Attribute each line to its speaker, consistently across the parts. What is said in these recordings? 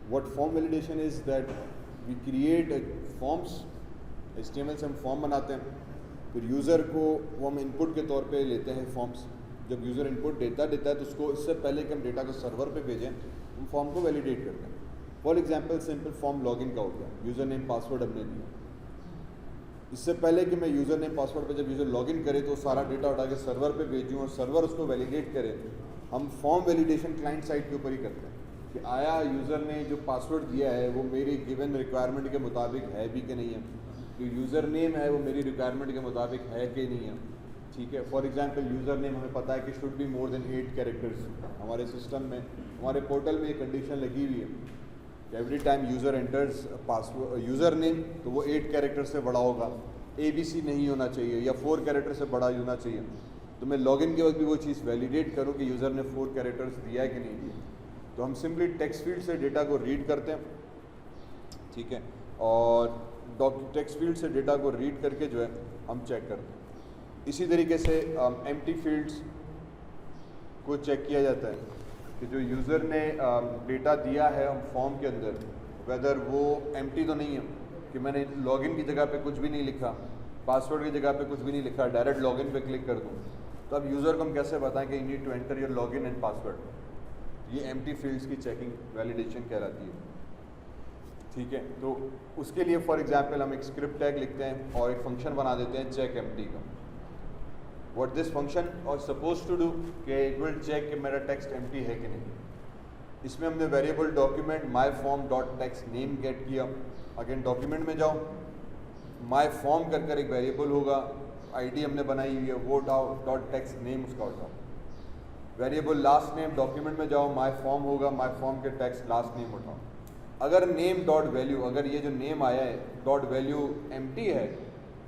Speaker 1: What form validation is that we create forms, HTML से हम form बनाते हैं, फिर यूज़र को वो हम इनपुट के तौर पे लेते हैं फॉर्म्स। जब यूज़र इनपुट डेटा देता है तो उसको इससे पहले कि हम डेटा को सर्वर पे भेजें हम फॉर्म को वैलिडेट करते हैं। For example simple form login का हो गया, यूज़र नेम पासवर्ड हमने दिया, इससे पहले कि मैं यूज़र नेम पासवर्ड पे जब यूज़र लॉगिन करे तो सारा डेटा उठा के सर्वर पे भेजूँ और सर्वर उसको वैलिडेट करे, हम फॉर्म वैलिडेशन क्लाइंट साइड के ऊपर ही करते हैं कि आया यूज़र ने जो पासवर्ड दिया है वो मेरी गिवन रिक्वायरमेंट के मुताबिक है भी कि नहीं है, जो यूज़र नेम है वो मेरी रिक्वायरमेंट के मुताबिक है कि नहीं है। ठीक है, फॉर एग्जांपल यूज़र नेम हमें पता है कि should be more than 8 characters. हमारे सिस्टम में हमारे पोर्टल में ये कंडीशन लगी हुई है कि every time user enters password user name तो वो 8 कैरेक्टर से बड़ा होगा, ABC नहीं होना चाहिए या 4 कैरेक्टर से बड़ा होना चाहिए। तो मैं लॉगिन के वक्त भी वो चीज़ वैलिडेट करूँ कि यूज़र ने 4 कैरेक्टर्स दिया है कि नहीं दिया। तो हम सिंपली टेक्स्ट फील्ड से डेटा को रीड करते हैं, ठीक है, और टेक्स्ट फील्ड से डेटा को रीड करके जो है हम चेक करते हैं। इसी तरीके से एम्प्टी फील्ड्स को चेक किया जाता है कि जो यूज़र ने डेटा दिया है हम फॉर्म के अंदर वेदर वो एम्प्टी तो नहीं है कि मैंने लॉगिन की जगह पे कुछ भी नहीं लिखा, पासवर्ड की जगह पे कुछ भी नहीं लिखा, डायरेक्ट लॉगिन पे क्लिक कर दूँ। तो अब यूज़र को हम कैसे बताएं कि you need to enter your login and password. ये एम्प्टी फील्ड्स की चेकिंग वैलिडेशन कहलाती है। ठीक है, तो उसके लिए फॉर एग्जांपल हम एक स्क्रिप्ट टैग लिखते हैं और एक फंक्शन बना देते हैं चेक एम्प्टी का। व्हाट दिस फंक्शन और सपोज टू डू कि इट विल चेक कि मेरा टेक्स्ट एम्प्टी है कि नहीं। इसमें हमने variable document my form dot text name gate किया। अगेन डॉक्यूमेंट में जाओ, माई फॉर्म कर एक वेरिएबल होगा, आईडी हमने बनाई हुई है, वो उठाओ, डॉट टेक्स्ट नेम उसका उठाओ। वेरिएबल लास्ट नेम डॉक्यूमेंट में जाओ, माई फॉर्म होगा, माई फॉर्म के टेक्स्ट लास्ट नेम उठाओ। अगर नेम डॉट वैल्यू, अगर ये जो नेम आया है डॉट वैल्यू एम्प्टी है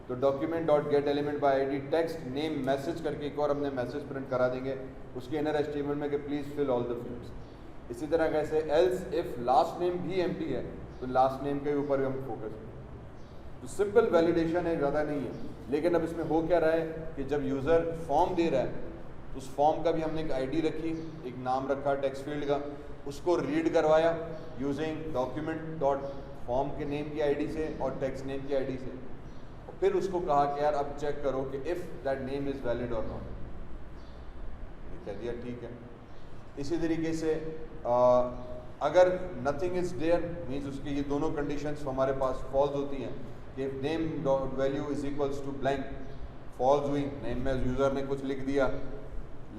Speaker 1: तो document dot gate element by ID text name message करके एक और हमने मैसेज प्रिंट करा देंगे उसके इनर एचटीएमएल में कि please fill all the fields. इसी तरह कैसे एल्स इफ लास्ट नेम भी एम्प्टी है तो लास्ट नेम के ऊपर हम फोकस करें। तो सिंपल वैलिडेशन है, ज़्यादा नहीं है। लेकिन अब इसमें हो क्या रहा है कि जब यूज़र फॉर्म दे रहा है तो उस फॉर्म का भी हमने एक आईडी रखी, एक नाम रखा टेक्स्ट फील्ड का, उसको रीड करवाया यूजिंग डॉक्यूमेंट डॉट फॉर्म के नेम की आईडी से और टेक्स्ट नेम की आईडी से, और फिर उसको कहा कि यार अब चेक करो कि if that name is valid और नॉट। कह दिया ठीक है। इसी तरीके से अगर नथिंग इज़ देयर मीन्स उसकी ये दोनों कंडीशंस हमारे पास फॉल्स होती हैं कि if name dot value is equals to blank, false हुई, नेम में यूज़र ने कुछ लिख दिया,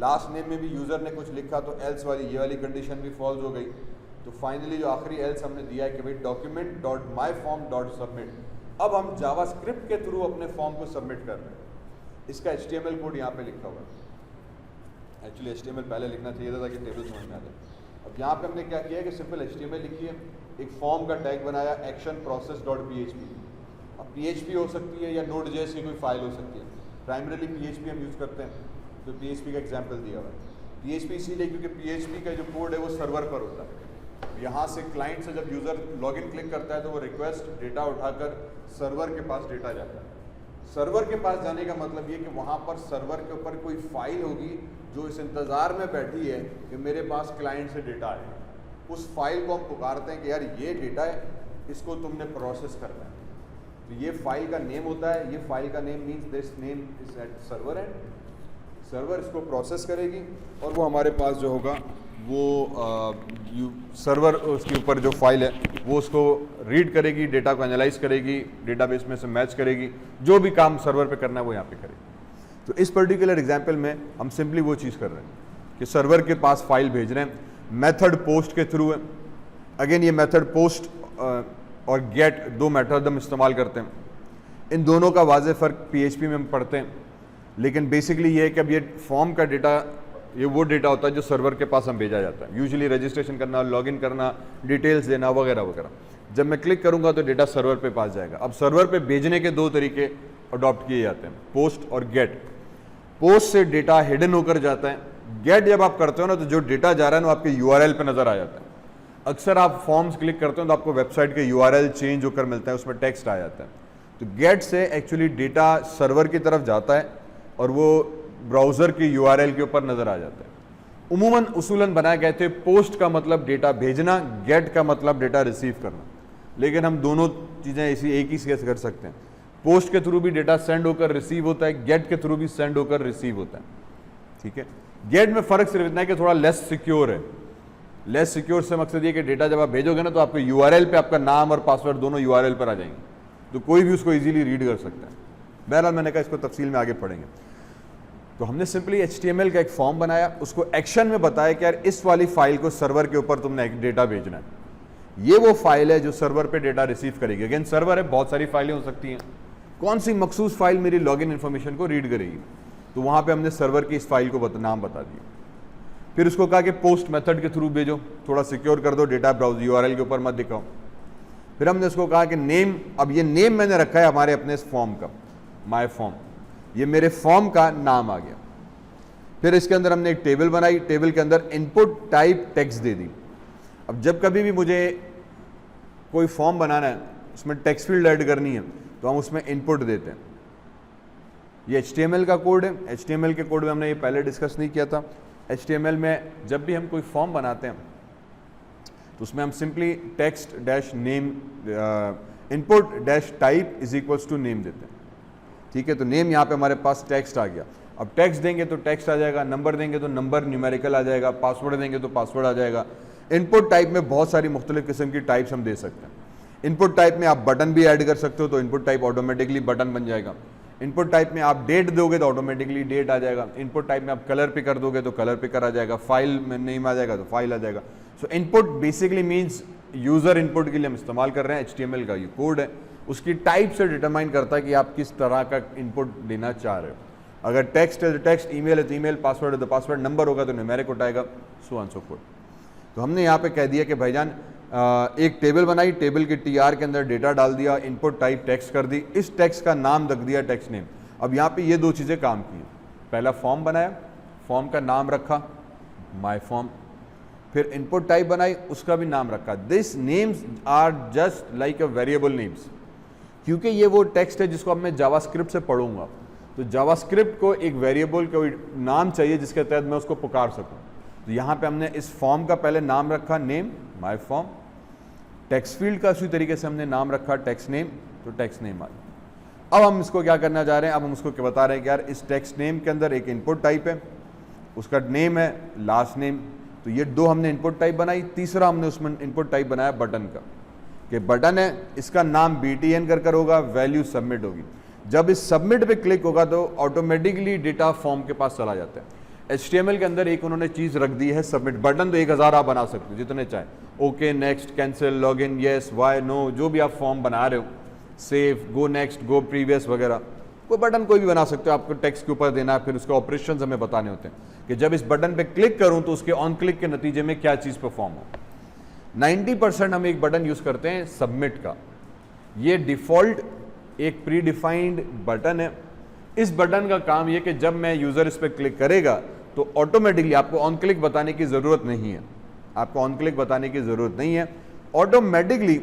Speaker 1: लास्ट नेम में भी यूज़र ने कुछ लिखा तो एल्स वाली ये वाली कंडीशन भी फॉल्स हो गई। तो फाइनली जो आखिरी एल्स हमने दिया है कि भाई document dot my form dot submit. अब हम जावास्क्रिप्ट के थ्रू अपने फॉर्म को सबमिट कर रहे हैं। इसका HTML कोड यहाँ पे लिखा हुआ है। एक्चुअली HTML पहले लिखना चाहिए था ताकि टेबल समझ में आ जाए। अब यहाँ पे हमने क्या किया है कि सिंपल HTML लिखी है, एक फॉर्म का टैग बनाया एक्शन प्रोसेस डॉट PHP। अब PHP हो सकती है या Node.js की कोई फाइल हो सकती है, प्राइमरीली PHP हम यूज़ करते हैं तो PHP का एग्जाम्पल दिया हुआ है। PHP इसीलिए क्योंकि PHP का जो कोड है वो सर्वर पर होता है। यहाँ से क्लाइंट से जब यूज़र लॉगिन क्लिक करता है तो वो रिक्वेस्ट डेटा उठाकर सर्वर के पास डेटा जाता है। सर्वर के पास जाने का मतलब ये कि वहाँ पर सर्वर के ऊपर कोई फाइल होगी जो इस इंतज़ार में बैठी है कि मेरे पास क्लाइंट से डेटा आए। उस फाइल को हम पुकारते हैं कि यार ये डेटा है, इसको तुमने प्रोसेस करना है। तो ये फाइल का नेम होता है, ये फाइल का name means this name is at server end, server इसको प्रोसेस करेगी और वो हमारे पास जो होगा वो सर्वर उसके ऊपर जो फाइल है वो उसको रीड करेगी, डेटा को एनालाइज करेगी, डेटाबेस में से मैच करेगी, जो भी काम सर्वर पे करना है वो यहाँ पे करेगी। तो इस पर्टिकुलर एग्जांपल में हम सिंपली वो चीज़ कर रहे हैं कि सर्वर के पास फाइल भेज रहे हैं, मेथड पोस्ट के थ्रू है। अगेन ये मेथड पोस्ट और गेट दो मेथड हम इस्तेमाल करते हैं। इन दोनों का वाज़ेह फ़र्क PHP में हम पढ़ते हैं, लेकिन बेसिकली ये है कि अब ये फॉर्म का डेटा ये वो डेटा होता है जो सर्वर के पास हम भेजा जाता है। यूजुअली रजिस्ट्रेशन करना, लॉगिन करना, डिटेल्स देना वगैरह वगैरह। जब मैं क्लिक करूंगा तो डेटा सर्वर पे पास जाएगा। अब सर्वर पे भेजने के दो तरीके अडॉप्ट किए जाते हैं, पोस्ट और गेट। पोस्ट से डेटा हिडन होकर जाता है, गेट जब आप करते हो ना तो जो डेटा जा रहा है ना आपके URL पे नज़र आ जाता है। अक्सर आप फॉर्म्स क्लिक करते हो तो आपको वेबसाइट के URL चेंज होकर मिलता है, उसमें टेक्स्ट आ जाता है। तो गेट से एक्चुअली डेटा सर्वर की तरफ जाता है और वो ब्राउज़र की URL के ऊपर नज़र आ जाता है। उमूमन उसूलन बनाए गए थे। पोस्ट का मतलब डेटा भेजना, गेट का मतलब डेटा रिसीव करना, लेकिन हम दोनों चीज़ें इसी एक ही से कर सकते हैं। पोस्ट के थ्रू भी डेटा सेंड होकर रिसीव होता है, गेट के थ्रू भी सेंड होकर रिसीव होता है, ठीक है। गेट में फ़र्क सिर्फ इतना है कि थोड़ा लेस सिक्योर है। लेस सिक्योर से मकसद ये कि डेटा जब आप भेजोगे ना तो आपके यूआरएल पे आपका नाम और पासवर्ड दोनों यूआरएल पर आ जाएंगे, तो कोई भी उसको इजीली रीड कर सकता है। बहरहाल मैंने कहा इसको तफसील में आगे पढ़ेंगे। तो हमने सिंपली HTML का एक फॉर्म बनाया, उसको एक्शन में बताया कि यार इस वाली फाइल को सर्वर के ऊपर तुमने एक डेटा भेजना है, ये वो फाइल है जो सर्वर पे डेटा रिसीव करेगी। अगेन सर्वर है, बहुत सारी फाइलें हो सकती हैं, कौन सी मखसूस फाइल मेरी लॉगिन इन्फॉर्मेशन को रीड करेगी, तो वहाँ पे हमने सर्वर की इस फाइल को नाम बता दिया। फिर उसको कहा कि पोस्ट मेथड के थ्रू भेजो, थोड़ा सिक्योर कर दो, डेटा ब्राउज URL के ऊपर मत दिखाओ। फिर हमने उसको कहा कि नेम, अब ये नेम मैंने रखा है हमारे अपने इस फॉर्म का, माय फॉर्म, ये मेरे फॉर्म का नाम आ गया। फिर इसके अंदर हमने एक टेबल बनाई, टेबल के अंदर इनपुट टाइप टेक्स्ट दे दी। अब जब कभी भी मुझे कोई फॉर्म बनाना है, उसमें टेक्स्ट फील्ड ऐड करनी है, तो हम उसमें इनपुट देते हैं। ये HTML का कोड है। HTML के कोड में हमने ये पहले डिस्कस नहीं किया था। HTML में जब भी हम कोई फॉर्म बनाते हैं तो उसमें हम simply text dash name input dash type is equals to name देते हैं, ठीक है। तो नेम यहाँ पे हमारे पास टेक्स्ट आ गया। अब टेक्स्ट देंगे तो टेक्स्ट आ जाएगा, नंबर देंगे तो नंबर न्यूमेरिकल आ जाएगा, पासवर्ड देंगे तो पासवर्ड आ जाएगा। इनपुट टाइप में बहुत सारी मुख्तलिफ किस्म की टाइप्स हम दे सकते हैं। इनपुट टाइप में आप बटन भी ऐड कर सकते हो, तो इनपुट टाइप ऑटोमेटिकली बटन बन जाएगा। इनपुट टाइप में आप डेट दोगे तो ऑटोमेटिकली डेट आ जाएगा। इनपुट टाइप में आप कलर पिकर दोगे तो कलर पिकर आ जाएगा। फाइल में नेम आ जाएगा तो फाइल आ जाएगा। सो input basically means user input के लिए हम इस्तेमाल कर रहे हैं HTML का ये कोड है, उसकी टाइप से डिटरमाइन करता है कि आप किस तरह का इनपुट देना चाह रहे हो। अगर टेक्स्ट है तो टेक्स्ट, ईमेल है तो ईमेल, पासवर्ड है तो पासवर्ड, नंबर होगा तो न्यूमेरिक उठाएगा, सो ऑन सो फोर्थ। तो हमने यहाँ पे कह दिया कि भाईजान एक टेबल बनाई, टेबल के TR के अंदर डेटा डाल दिया, इनपुट टाइप टेक्स्ट कर दी, इस टेक्स्ट का नाम रख दिया टेक्स्ट नेम। अब यहाँ पे ये दो चीज़ें काम की। पहला फॉर्म बनाया, फॉर्म का नाम रखा माय फॉर्म, फिर इनपुट टाइप बनाई, उसका भी नाम रखा। This names are just like a variable names, क्योंकि ये वो टेक्स्ट है जिसको अब मैं जावास्क्रिप्ट से पढ़ूंगा, तो जावास्क्रिप्ट को एक वेरिएबल का नाम चाहिए जिसके तहत मैं उसको पुकार सकूं। तो यहाँ पे हमने इस फॉर्म का पहले नाम रखा name, my form. Text field का उसी तरीके से हमने नाम रखा टेक्स्ट नेम, तो टेक्स्ट नेम आ गया। अब हम इसको क्या करना चाह रहे हैं, अब हम उसको क्या बता रहे हैं कि यार इस टेक्स्ट नेम के अंदर एक इनपुट टाइप है, उसका नेम है लास्ट नेम। तो ये दो हमने इनपुट टाइप बनाई। तीसरा हमने उसमें इनपुट टाइप बनाया बटन का, कि बटन है, इसका नाम BTN कर होगा, वैल्यू सबमिट होगी। जब इस सबमिट पे क्लिक होगा तो ऑटोमेटिकली डेटा फॉर्म के पास चला जाता है। HTML के अंदर एक उन्होंने चीज़ रख दी है सबमिट बटन, तो 1000 आप बना सकते हो जितने चाहे, okay, next, cancel, login, yes, Y, no, जो भी आप फॉर्म बना रहे हो, save, go next, go previous वगैरह, कोई बटन कोई भी बना सकते हो। आपको टेक्स्ट के ऊपर देना है, फिर उसके ऑपरेशंस हमें बताने होते हैं कि जब इस बटन पे क्लिक करूं तो उसके ऑन क्लिक के नतीजे में क्या चीज़ परफॉर्म हो। 90% हम एक बटन यूज़ करते हैं सबमिट का। ये डिफ़ॉल्ट एक प्री डिफाइंड बटन है। इस बटन का काम ये कि जब मैं यूज़र इस पर क्लिक करेगा तो ऑटोमेटिकली, आपको ऑन क्लिक बताने की ज़रूरत नहीं है, आपको ऑन क्लिक बताने की ज़रूरत नहीं है, ऑटोमेटिकली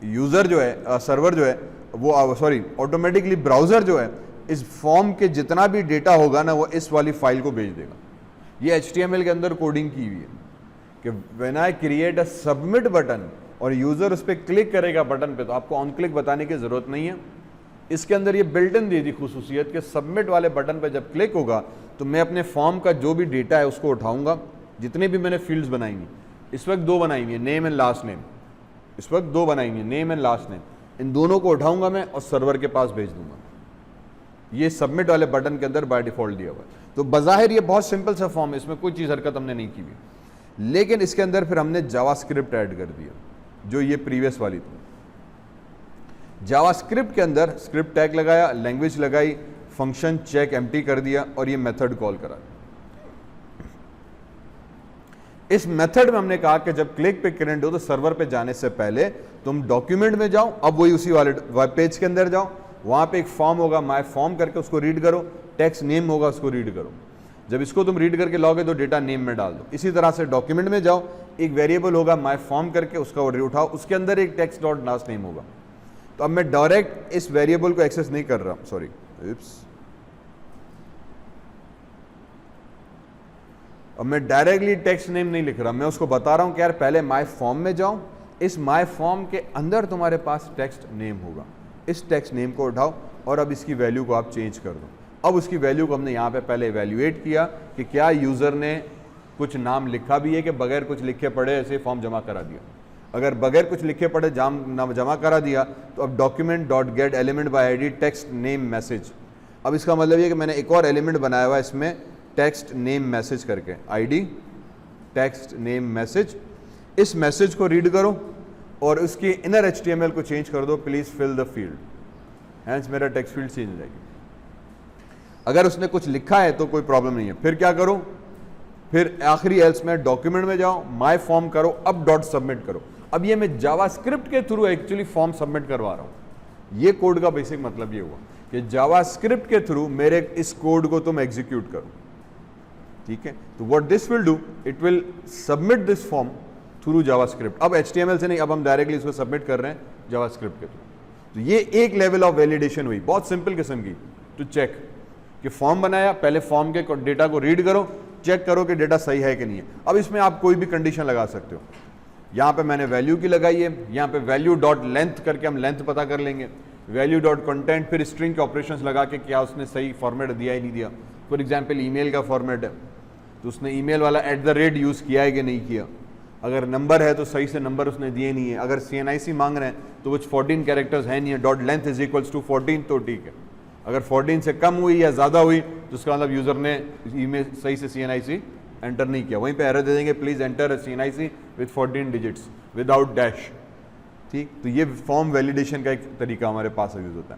Speaker 1: यूज़र जो है, सर्वर जो है वो, सॉरी, ऑटोमेटिकली ब्राउज़र जो है इस फॉर्म के जितना भी डेटा होगा ना वो इस वाली फाइल को भेज देगा। ये HTML के अंदर कोडिंग की हुई है कि when I create a submit button और यूज़र उस पर क्लिक करेगा बटन पे, तो आपको ऑन क्लिक बताने की ज़रूरत नहीं है। इसके अंदर ये बिल्ट इन दे दी खुसूसियत कि सबमिट वाले बटन पे जब क्लिक होगा तो मैं अपने फॉर्म का जो भी डेटा है उसको उठाऊंगा, जितने भी मैंने फील्ड्स बनाएंगी, इस वक्त 2 बनाएंगे, नेम एंड लास्ट नेम, इस वक्त 2 बनाएंगे, नेम एंड लास्ट नेम, इन दोनों को उठाऊंगा मैं और सर्वर के पास भेज दूंगा। ये सबमिट वाले बटन के अंदर बाय डिफॉल्ट दिया हुआ है। तो बज़ाहिर ये बहुत सिंपल सा फॉर्म है, इसमें कोई चीज़ हरकत हमने नहीं की हुई, लेकिन इसके अंदर फिर हमने जावास्क्रिप्ट ऐड कर दिया जो ये प्रीवियस वाली थी। जावास्क्रिप्ट के अंदर स्क्रिप्ट टैग लगाया, लैंग्वेज लगाई, फंक्शन चेक एम्प्टी कर दिया और ये मेथड कॉल करा। इस मेथड में हमने कहा कि जब क्लिक पे करंट हो तो सर्वर पे जाने से पहले तुम डॉक्यूमेंट में जाओ, अब वही उसी वाले वेब पेज के अंदर जाओ, वहां पे एक फॉर्म होगा माय फॉर्म करके, उसको रीड करो, टेक्स्ट नेम होगा उसको रीड करो। जब इसको तुम रीड करके लाओगे तो डेटा नेम में डाल दो। इसी तरह से डॉक्यूमेंट में जाओ, एक वेरिएबल होगा माय फॉर्म करके, उसका उठाओ, उसके अंदर एक टेक्स्ट डॉट लास्ट नेम होगा। तो अब मैं डायरेक्ट इस वेरिएबल को एक्सेस नहीं कर रहा, सॉरी, अब मैं डायरेक्टली टेक्स्ट नेम नहीं लिख रहा, मैं उसको बता रहा हूँ कि यार पहले माय फॉर्म में जाओ, इस माय फॉर्म के अंदर तुम्हारे पास टेक्स्ट नेम होगा, इस टेक्स्ट नेम को उठाओ और अब इसकी वैल्यू को आप चेंज कर दो। अब उसकी वैल्यू को हमने यहाँ पे पहले इवैल्यूएट किया कि क्या यूज़र ने कुछ नाम लिखा भी है कि बगैर कुछ लिखे पढ़े ऐसे फॉर्म जमा करा दिया। अगर बगैर कुछ लिखे पढ़े जमा करा दिया तो अब document dot gate element by ID text name message. अब इसका मतलब ये कि मैंने एक और एलिमेंट बनाया हुआ है इसमें टेक्स्ट नेम मैसेज करके, आईडी टेक्स्ट नेम मैसेज। इस मैसेज को रीड करो और उसकी इनर एचटीएमएल को चेंज कर दो, please fill the field, hence मेरा टेक्स्ट फील्ड चेंज हो जाएगी। अगर उसने कुछ लिखा है तो कोई प्रॉब्लम नहीं है। फिर क्या करो, फिर आखिरी एल्स में डॉक्यूमेंट में जाओ, माय फॉर्म करो, अब डॉट सबमिट करो। अब ये मैं जावास्क्रिप्ट के थ्रू एक्चुअली फॉर्म सबमिट करवा रहा हूं। ये कोड का बेसिक मतलब ये हुआ कि जावास्क्रिप्ट के थ्रू मेरे इस कोड को तुम एग्जीक्यूट करो, ठीक है। तो what this will do, it will submit this form through JavaScript. अब एचटीएमएल से नहीं, अब हम डायरेक्टली इसको सबमिट कर रहे हैं जावास्क्रिप्ट के थ्रू। तो ये एक लेवल ऑफ वैलिडेशन हुई, बहुत सिंपल किस्म की, टू चेक कि फॉर्म बनाया, पहले फॉर्म के डेटा को रीड करो, चेक करो कि डेटा सही है कि नहीं है। अब इसमें आप कोई भी कंडीशन लगा सकते हो। यहाँ पे मैंने वैल्यू की लगाई है, यहाँ पे वैल्यू डॉट लेंथ करके हम लेंथ पता कर लेंगे, वैल्यू डॉट कंटेंट, फिर स्ट्रिंग के ऑपरेशंस लगा के क्या उसने सही फॉर्मेट दिया ही नहीं दिया। फॉर एग्जांपल ईमेल का फॉर्मेट है तो उसने ईमेल वाला @ यूज़ किया है कि नहीं किया। अगर नंबर है तो सही से नंबर उसने दिए नहीं है। अगर CNIC मांग रहे हैं तो कुछ 14 कैरेक्टर्स है नहीं है, dot length is equals to 14 तो ठीक है। अगर 14 से कम हुई या ज़्यादा हुई तो उसका मतलब यूज़र ने ईमेल सही से CNIC एंटर नहीं किया। वहीं पे एरर दे देंगे, please enter CNIC with 14 digits without dash, ठीक। तो ये फॉर्म वैलिडेशन का एक तरीका हमारे पास यूज़ होता है।